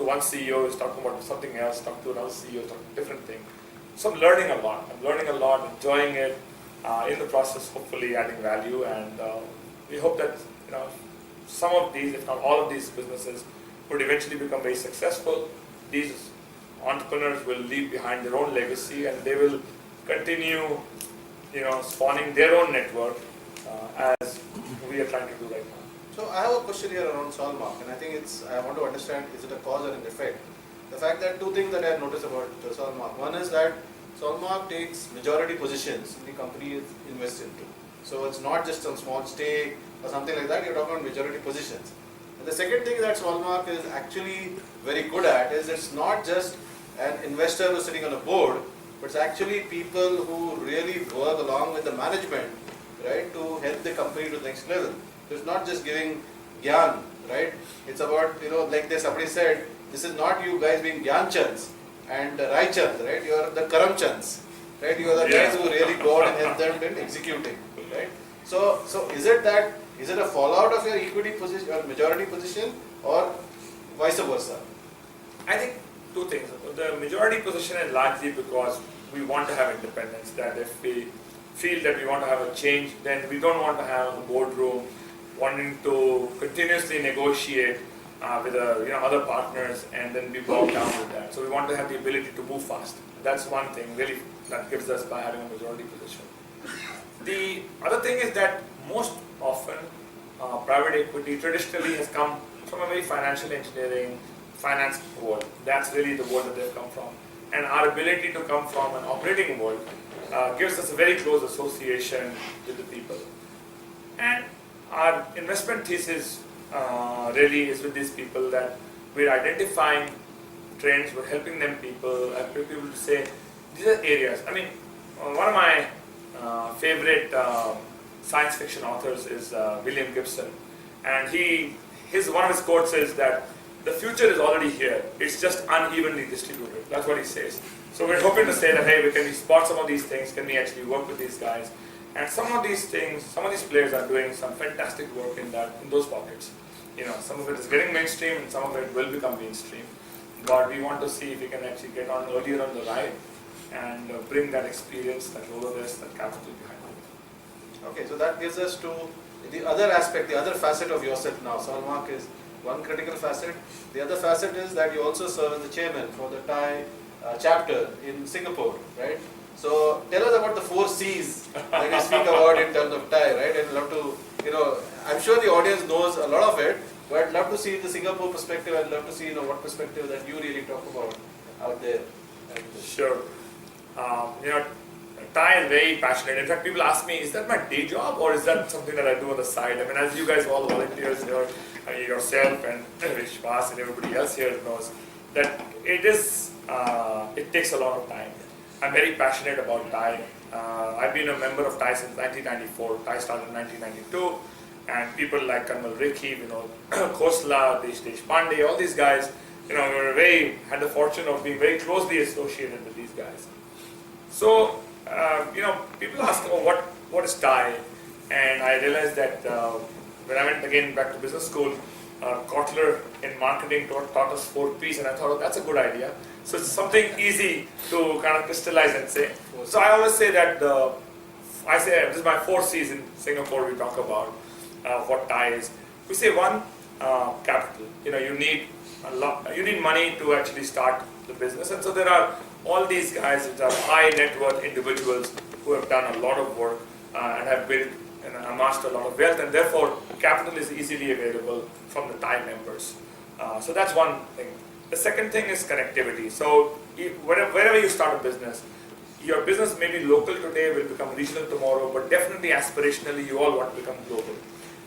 to one CEO who's talking about something else, talk to another CEO, talk to different thing. So I'm learning a lot. Enjoying it. In the process, hopefully adding value, and we hope that some of these, if not all of these businesses, would eventually become very successful. These entrepreneurs will leave behind their own legacy, and they will continue, spawning their own network as we are trying to do right now. So I have a question here around Solmark, and I think I want to understand, is it a cause or an effect? The fact that two things that I have noticed about Solmark. One is that Solmark takes majority positions in the company it invests into. So it's not just some small stake or something like that, you're talking about majority positions. And the second thing that Solmark is actually very good at is it's not just an investor who's sitting on a board, but it's actually people who really work along with the management, right, to help the company to the next level. So it's not just giving gyan, right? It's about, like somebody said, this is not you guys being gyan chans and rai chans, right? You are the karam chans, right? You are the guys who really go out and help them in executing, right? So is it a fallout of your equity position or majority position, or vice versa? I think two things. The majority position is largely because we want to have independence, that if we feel that we want to have a change, then we don't want to have a boardroom wanting to continuously negotiate with other partners and then be bogged down with that. So we want to have the ability to move fast. That's one thing really that gives us by having a majority position. The other thing is that most often private equity traditionally has come from a very financial engineering, finance world. That's really the world that they've come from. And our ability to come from an operating world gives us a very close association with the people. And our investment thesis really is with these people, that we're identifying trends, we're helping them people to say, these are areas. I mean, one of my favorite science fiction authors is William Gibson, and one of his quotes is that the future is already here, it's just unevenly distributed. That's what he says. So we're hoping to say that, hey, can we spot some of these things, can we actually work with these guys? And some of these things, some of these players are doing some fantastic work in those pockets. Some of it is getting mainstream and some of it will become mainstream. But we want to see if we can actually get on earlier on the ride and bring that experience, that Rolodex, that capital behind it. Okay, so that gives us to the other aspect, the other facet of yourself now. Solmark is one critical facet. The other facet is that you also serve as the chairman for the Thai chapter in Singapore, right? So tell us about the 4 C's that you speak about in terms of Thai, right? And I'd love to, I'm sure the audience knows a lot of it, but I'd love to see the Singapore perspective. I'd love to see, what perspective that you really talk about out there. Sure. Thai is very passionate. In fact, people ask me, is that my day job or is that something that I do on the side? I mean, as you guys all volunteers here, yourself and Vishwas and everybody else here knows that it takes a lot of time. I'm very passionate about Thai. I've been a member of Thai since 1994. Thai started in 1992, and people like Kanwal Rekhi, Khosla, Desh Pandey, all these guys, had the fortune of being very closely associated with these guys. So, people ask, what is Thai? And I realized that when I went again back to business school, Kotler in marketing taught us 4 P's, and I thought, that's a good idea. So it's something easy to kind of crystallize and say. So I always say that this is my 4 C's in Singapore we talk about what Thai is. We say 1, capital. You need money to actually start the business, and so there are all these guys which are high net worth individuals who have done a lot of work and have built and amassed a lot of wealth, and therefore capital is easily available from the Thai members. So that's one thing. The second thing is connectivity. So wherever you start a business, your business may be local today, will become regional tomorrow, but definitely aspirationally you all want to become global.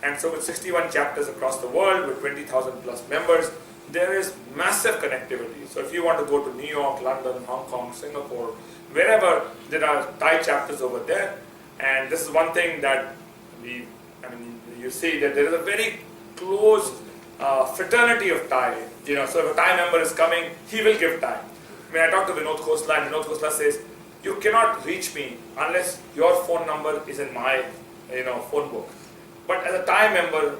And so with 61 chapters across the world, with 20,000 plus members, there is massive connectivity. So if you want to go to New York, London, Hong Kong, Singapore, wherever, there are Thai chapters over there. And this is one thing that you see that there is a very close fraternity of Thai. So if a Thai member is coming, he will give Thai. I talked to Vinod Khosla, and Vinod Khosla says, you cannot reach me unless your phone number is in my phone book. But as a Thai member,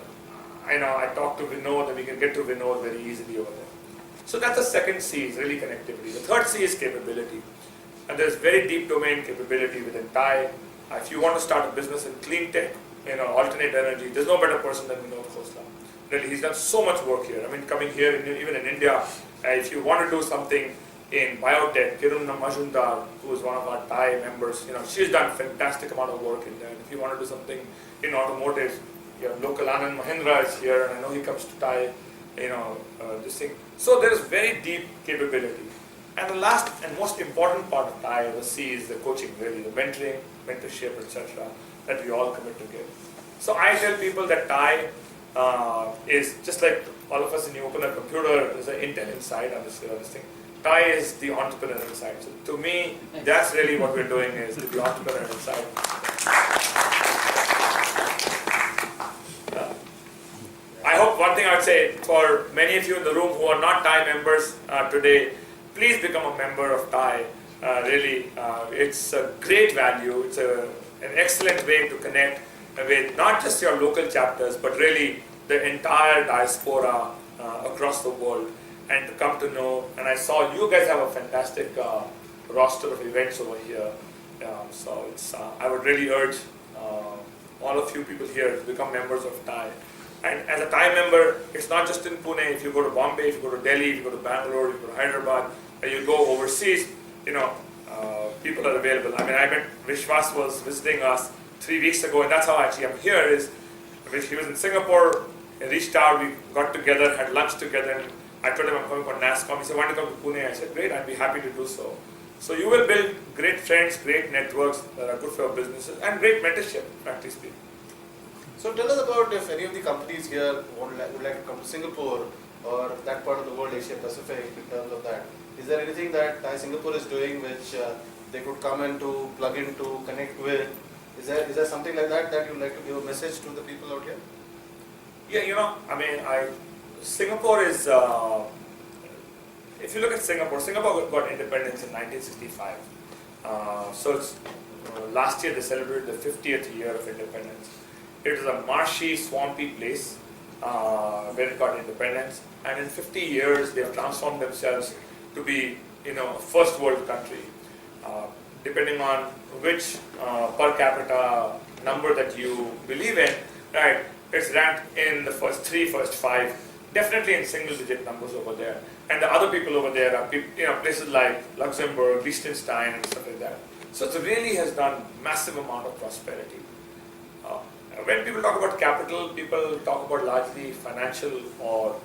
I talk to Vinod and we can get to Vinod very easily over there. So that's the second C, is really connectivity. The third C is capability. And there's very deep domain capability within TIE. If you want to start a business in clean tech, alternate energy, there's no better person than Vinod Khosla. Really, he's done so much work here. I mean, coming here, even in India, if you want to do something in biotech, Kiruna Majumdar, who is one of our TIE members, she's done fantastic amount of work in there. And if you want to do something in automotive, local Anand Mahindra is here, and I know he comes to TIE, this thing. So there is very deep capability. And the last and most important part of TIE, the C, is the coaching, really, the mentoring, mentorship, etc., that we all commit to give. So I tell people that TIE is just like all of us, when you open a computer, there's an Intel inside on this thing. TIE is the entrepreneur inside. So to me, that's really what we're doing, is the entrepreneur inside. I hope one thing I would say, for many of you in the room who are not TIE members today, please become a member of TIE. Really, it's a great value. It's an excellent way to connect with not just your local chapters, but really the entire diaspora across the world, and to come to know. And I saw you guys have a fantastic roster of events over here. So it's, I would really urge all of you people here to become members of TIE. And as a TIE member, it's not just in Pune. If you go to Bombay, if you go to Delhi, if you go to Bangalore, if you go to Hyderabad, and you go overseas, people are available. I mean, I met Vishwas was visiting us 3 weeks ago, and that's how actually I'm here. Is he was in Singapore, he reached out, we got together, had lunch together, and I told him I'm coming for NASCOM. He said, want to come to Pune? I said, great, I'd be happy to do so. So you will build great friends, great networks that are good for your businesses, and great mentorship, frankly speaking. So tell us about if any of the companies here would like to come to Singapore or that part of the world, Asia Pacific, in terms of that. Is there anything that TIE Singapore is doing which they could come in to plug into, connect with? Is there something like that that you'd like to give a message to the people out here? Yeah, I mean, Singapore is, if you look at Singapore got independence in 1965. So it's, last year they celebrated the 50th year of independence. It is a marshy, swampy place where it got independence, and in 50 years they have transformed themselves to be, a first world country. Depending on which per capita number that you believe in, right? It's ranked in the first 3, first 5, definitely in single-digit numbers over there. And the other people over there are, places like Luxembourg, Liechtenstein, and stuff like that. So it really has done massive amount of prosperity. When people talk about capital, people talk about largely financial or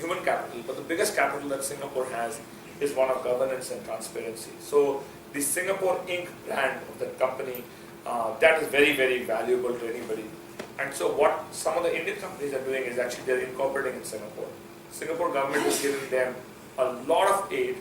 human capital, but the biggest capital that Singapore has is one of governance and transparency. So the Singapore Inc. brand of the company, that is very, very valuable to anybody. And so what some of the Indian companies are doing is actually they're incorporating in Singapore. Singapore government is giving them a lot of aid,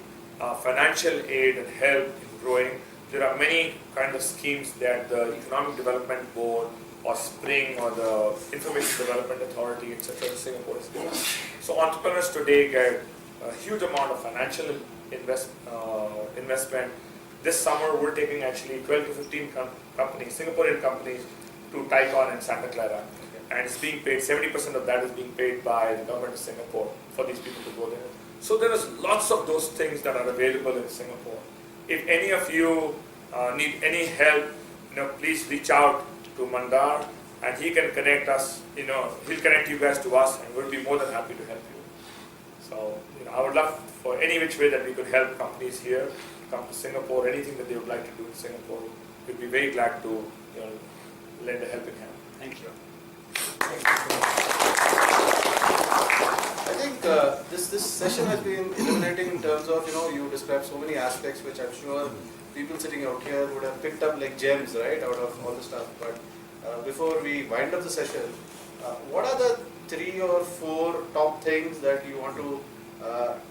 financial aid and help in growing. There are many kind of schemes that the Economic Development Board or SPRING or the Information Development Authority, etc. in Singapore is giving. So entrepreneurs today get a huge amount of financial investment. This summer we're taking actually 12 to 15 companies, Singaporean companies, to Taikon and Santa Clara. And it's being paid, 70% of that is being paid by the government of Singapore for these people to go there. So there is lots of those things that are available in Singapore. If any of you need any help, please reach out to Mandar and he can connect us, he'll connect you guys to us and we'll be more than happy to help you. So, I would love for any which way that we could help companies here come to Singapore, anything that they would like to do in Singapore, we'd be very glad to lend a helping hand. Thank you. I think this session has been illuminating in terms of, you described so many aspects which I'm sure people sitting out here would have picked up like gems, right, out of all the stuff. But before we wind up the session, what are the 3 or 4 top things that you want to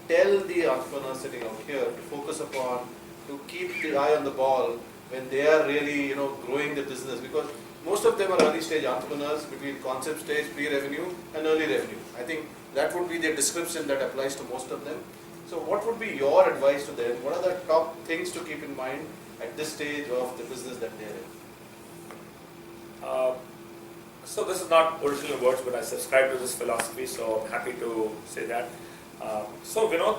tell the entrepreneurs sitting out here to focus upon, to keep the eye on the ball when they are really, growing the business? Because most of them are early stage entrepreneurs between concept stage, pre-revenue and early revenue. I think that would be the description that applies to most of them. So what would be your advice to them? What are the top things to keep in mind at this stage of the business that they're in? So this is not original words, but I subscribe to this philosophy, so I'm happy to say that. So Vinod,